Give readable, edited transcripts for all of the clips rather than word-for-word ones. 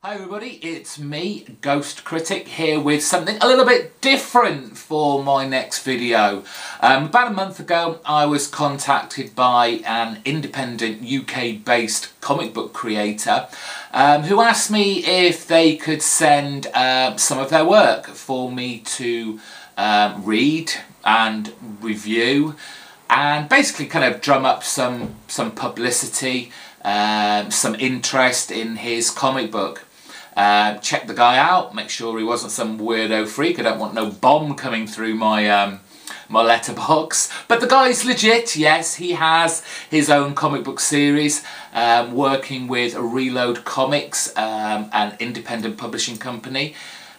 Hi everybody, it's me, GhostCritic, here with something a little bit different for my next video. About a month ago I was contacted by an independent UK-based comic book creator who asked me if they could send some of their work for me to read and review and basically kind of drum up some publicity, some interest in his comic book. Check the guy out, make sure he wasn't some weirdo freak. I don't want no bomb coming through my my letterbox. But the guy's legit, yes, he has his own comic book series, working with Reload Comics, an independent publishing company.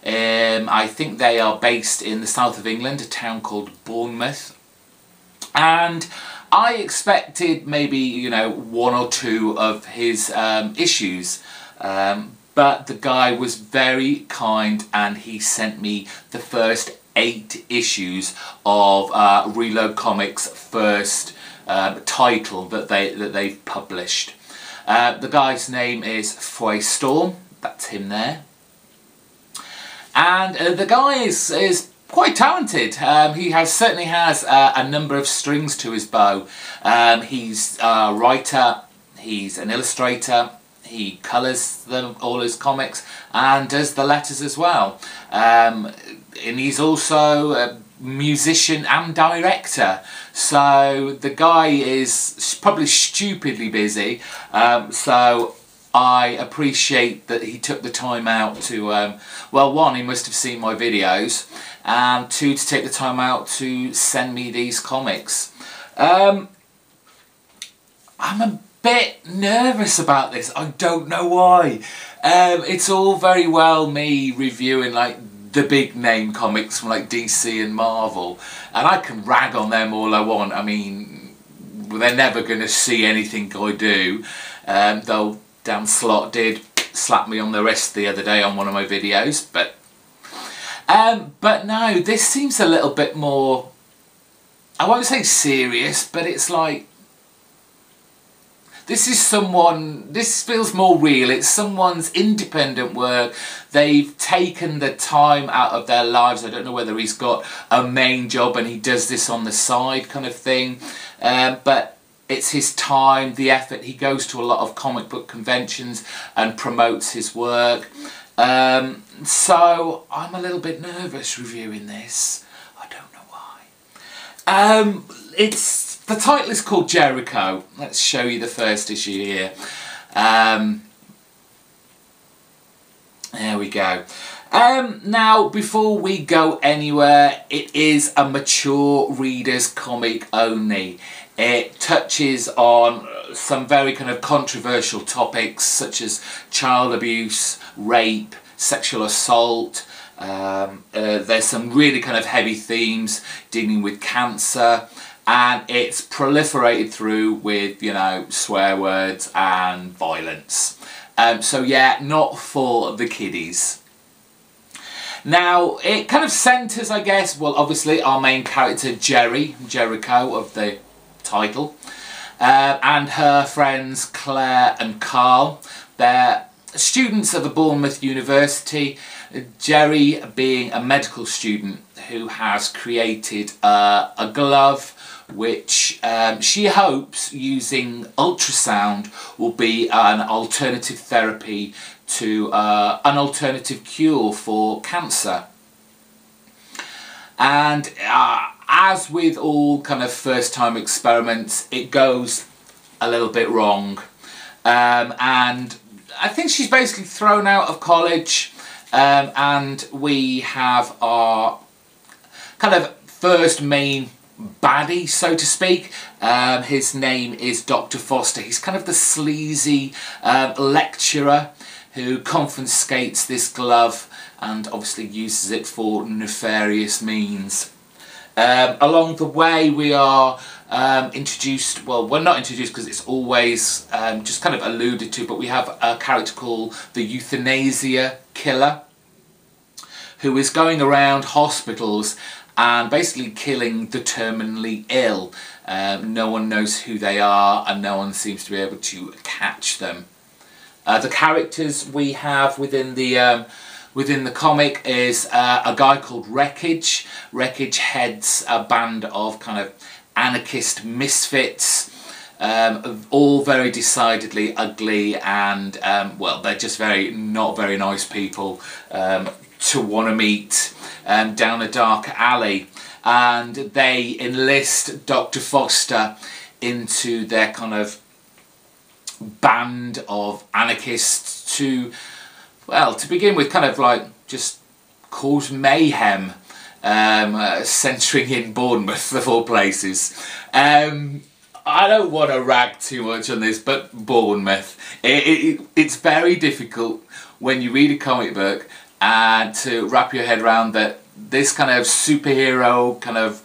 I think they are based in the south of England, a town called Bournemouth. And I expected maybe, you know, one or two of his issues. But the guy was very kind and he sent me the first 8 issues of Reload Comics' first title that they've published. The guy's name is Fwah, that's him there. And the guy is quite talented. He certainly has a number of strings to his bow. He's a writer, he's an illustrator, he colours them, all his comics, and does the letters as well. And he's also a musician and director. So the guy is probably stupidly busy. So I appreciate that he took the time out to, well, one, he must have seen my videos, and two, to take the time out to send me these comics. I'm a bit nervous about this. I don't know why. It's all very well me reviewing like the big name comics from like DC and Marvel, and I can rag on them all I want. I mean, they're never going to see anything I do, though Dan Slott did slap me on the wrist the other day on one of my videos. But no, this seems a little bit more, I won't say serious, but it's like, this feels more real. It's someone's independent work. They've taken the time out of their lives. I don't know whether he's got a main job and he does this on the side kind of thing. But it's his time, the effort. He goes to a lot of comic book conventions and promotes his work. So I'm a little bit nervous reviewing this. I don't know why. The title is called Jericho. Let's show you the first issue here. There we go. Now, before we go anywhere, it is a mature reader's comic only. It touches on some very kind of controversial topics such as child abuse, rape, sexual assault. There's some really kind of heavy themes dealing with cancer. And it's proliferated through with, you know, swear words and violence. So yeah, not for the kiddies. Now, it kind of centres, I guess, well, obviously our main character, Jericho of the title, and her friends Claire and Carl. They're students at the Bournemouth University, Jerry being a medical student who has created a glove which she hopes, using ultrasound, will be an alternative therapy to an alternative cure for cancer. And as with all kind of first-time experiments, it goes a little bit wrong. And I think she's basically thrown out of college, and we have our kind of first main baddie, so to speak. His name is Dr. Foster. He's kind of the sleazy lecturer who confiscates this glove and obviously uses it for nefarious means. Along the way we are introduced, well, we're not introduced because it's always just kind of alluded to, but we have a character called the Euthanasia Killer, who is going around hospitals and basically killing the terminally ill. No one knows who they are and no one seems to be able to catch them. The characters we have within the comic is a guy called Wreckage. Wreckage heads a band of kind of anarchist misfits, all very decidedly ugly, and well, they're just not very nice people to want to meet down a dark alley. And they enlist Dr. Foster into their kind of band of anarchists to, well, to begin with, kind of like just cause mayhem, centering in Bournemouth of all places. I don't want to rag too much on this, but Bournemouth, it's very difficult when you read a comic book and to wrap your head around that this kind of superhero, kind of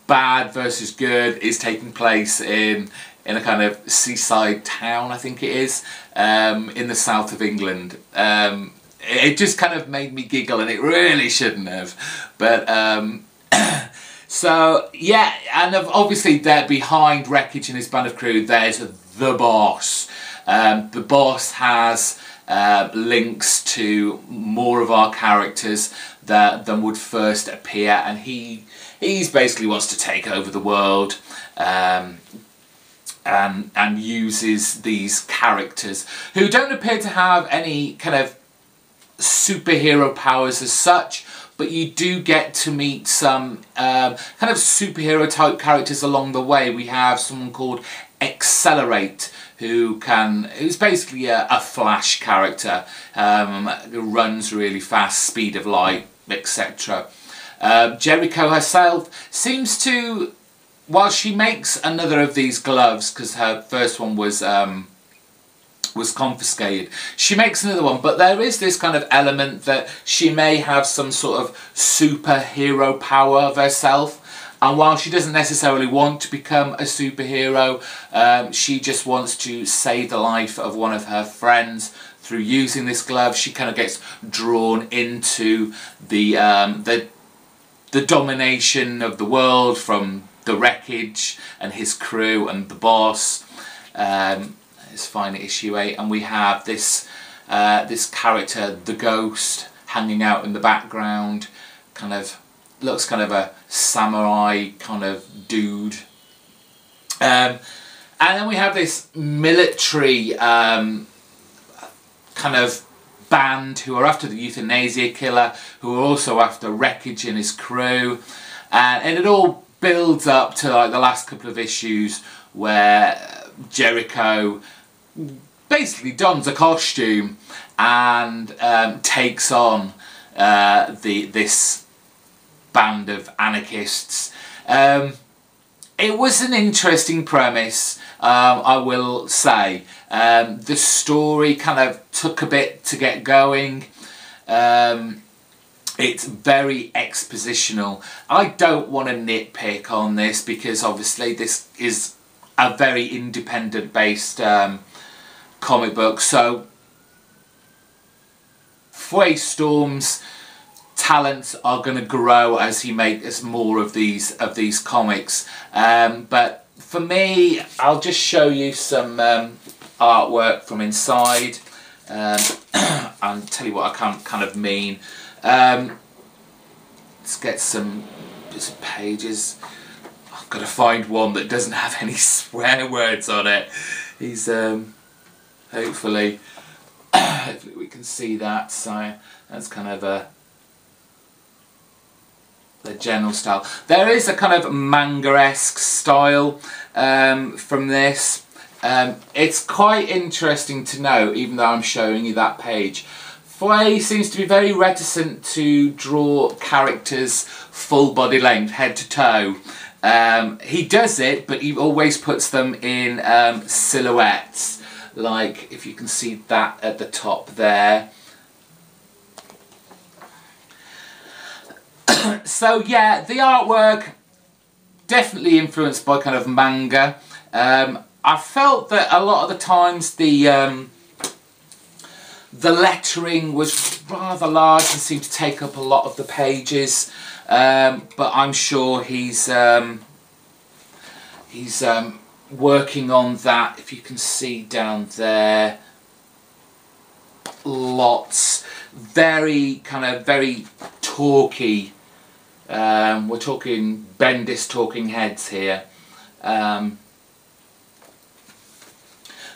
bad versus good, is taking place in a kind of seaside town, I think it is, in the south of England. It just kind of made me giggle, and it really shouldn't have. But so yeah, and obviously there behind Wreckage and his band of crew, there's the boss. The boss has links to more of our characters than would first appear, and he's basically wants to take over the world, and uses these characters who don't appear to have any kind of superhero powers as such, but you do get to meet some kind of superhero type characters along the way. We have someone called Accelerate, who's basically a Flash character, who runs really fast, speed of light, etc. Jericho herself seems to, while she makes another of these gloves, because her first one was confiscated, she makes another one, but there is this kind of element that she may have some sort of superhero power of herself. And while she doesn't necessarily want to become a superhero, she just wants to save the life of one of her friends through using this glove. She kind of gets drawn into the domination of the world from the Wreckage and his crew and the boss. Let's find issue 8, and we have this this character, the Ghost, hanging out in the background. Kind of looks kind of a samurai kind of dude. And then we have this military kind of band who are after the euthanasia killer, who are also after Wreckage and his crew. And it all builds up to like the last couple of issues where Jericho basically dons a costume and takes on this band of anarchists. It was an interesting premise, I will say. The story kind of took a bit to get going. It's very expositional. I don't want to nitpick on this because obviously this is a very independent based comic book, so Fwah Storm's talents are going to grow as he makes more of these comics. But for me, I'll just show you some artwork from inside and tell you what I kind of mean. Let's get some pages. I've got to find one that doesn't have any swear words on it. He's hopefully we can see that. So that's kind of the general style. There is a kind of manga-esque style from this. It's quite interesting to know, even though I'm showing you that page. Fwah seems to be very reticent to draw characters full body length, head to toe. He does it, but he always puts them in silhouettes, like if you can see that at the top there. So yeah, the artwork definitely influenced by kind of manga. I felt that a lot of the times the lettering was rather large and seemed to take up a lot of the pages, but I'm sure he's working on that. If you can see down there, lots. Very talky. We're talking Bendis talking heads here.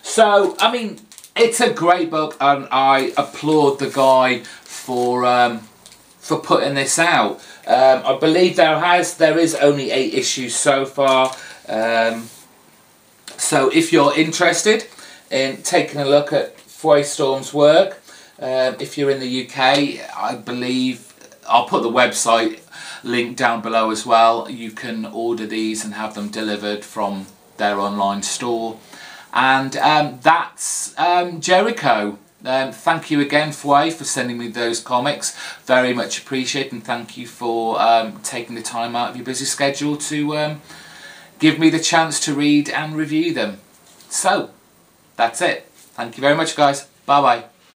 So, I mean, it's a great book, and I applaud the guy for putting this out. I believe there is only 8 issues so far. So if you're interested in taking a look at Fwah Storm's work, if you're in the UK, I believe I'll put the website link down below as well. You can order these and have them delivered from their online store. And that's Jericho. Thank you again, Fwah, for sending me those comics. Very much appreciated, and thank you for taking the time out of your busy schedule to give me the chance to read and review them. So, that's it. Thank you very much, guys. Bye-bye.